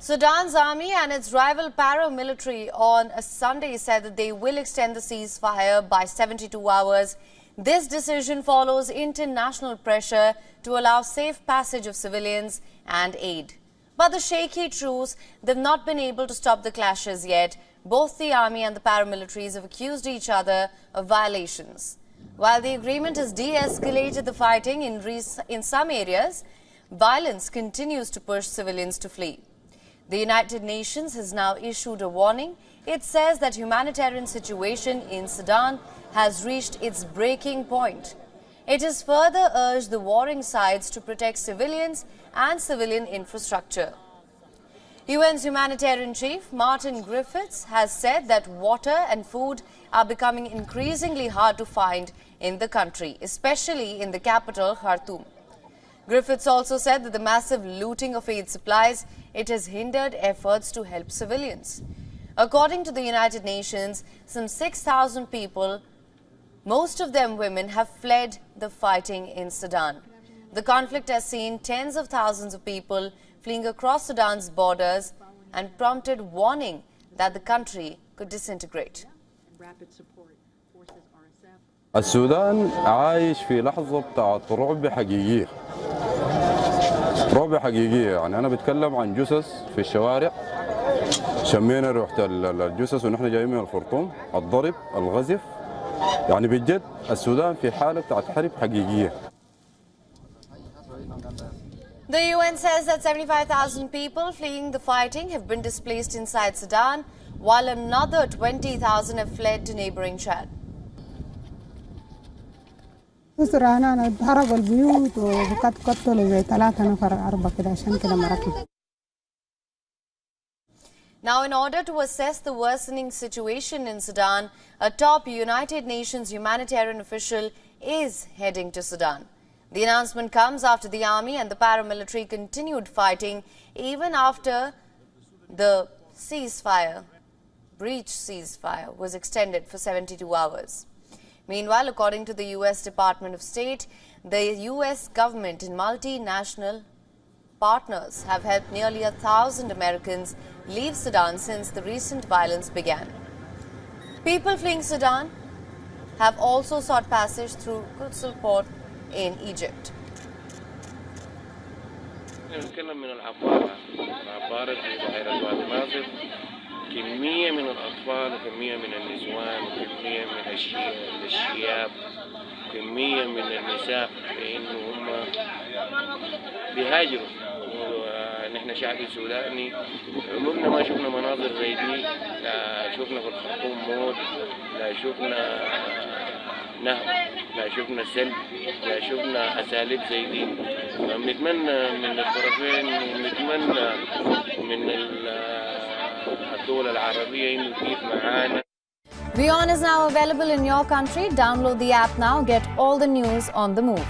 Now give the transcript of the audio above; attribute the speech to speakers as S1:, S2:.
S1: Sudan's army and its rival paramilitary on a Sunday said that they will extend the ceasefire by 72 hours. This decision follows international pressure to allow safe passage of civilians and aid. But the shaky truce, they've not been able to stop the clashes yet. Both the army and the paramilitaries have accused each other of violations. While the agreement has de-escalated the fighting in some areas, violence continues to push civilians to flee. The United Nations has now issued a warning. It says that humanitarian situation in Sudan has reached its breaking point. It has further urged the warring sides to protect civilians and civilian infrastructure. UN's humanitarian chief, Martin Griffiths, has said that water and food are becoming increasingly hard to find in the country, especially in the capital, Khartoum. Griffiths also said that the massive looting of aid supplies, it has hindered efforts to help civilians. According to the United Nations, some 6,000 people, most of them women, have fled the fighting in Sudan. The conflict has seen tens of thousands of people fleeing across Sudan's borders and prompted warning that the country could disintegrate.
S2: السودان عايش في لحظة بتاعت رعب حقيقية. رعب حقيقية، يعني أنا بتكلم عن جثث في الشوارع. شمينا ريحة الجثث ونحن جايين من الخرطوم، الضرب، الغزف. يعني بجد السودان في حالة بتاعت حرب حقيقية.
S1: The UN says that 75,000 people fleeing the fighting have been displaced inside Sudan, while another 20,000 have fled to neighboring Chad.
S3: هربوا البيوت وقتلوا زي 3 نفر 4 كده عشان كده مركنا.
S1: Now, in order to assess the worsening situation in Sudan, a top United Nations humanitarian official is heading to Sudan. The announcement comes after the army and the paramilitary continued fighting even after the breach ceasefire was extended for 72 hours. Meanwhile, according to the U.S. Department of State, the U.S. government and multinational partners have helped nearly 1,000 Americans leave Sudan since the recent violence began. People fleeing Sudan have also sought passage through Quds port in Egypt.
S4: كمية من الأطفال وكمية من النسوان وكمية من الشياب وكمية من النساء لأنه هم بيهاجروا. ونحن شعب سوداني عمرنا ما شفنا مناظر زي دي، لا شفنا في الخرطوم موت، لا شفنا نهب، لا شفنا سلب، لا شفنا أساليب زي دي. فبنتمنى من الطرفين ونتمنى من
S1: WION is now available in your country. Download the app now. Get all the news on the move.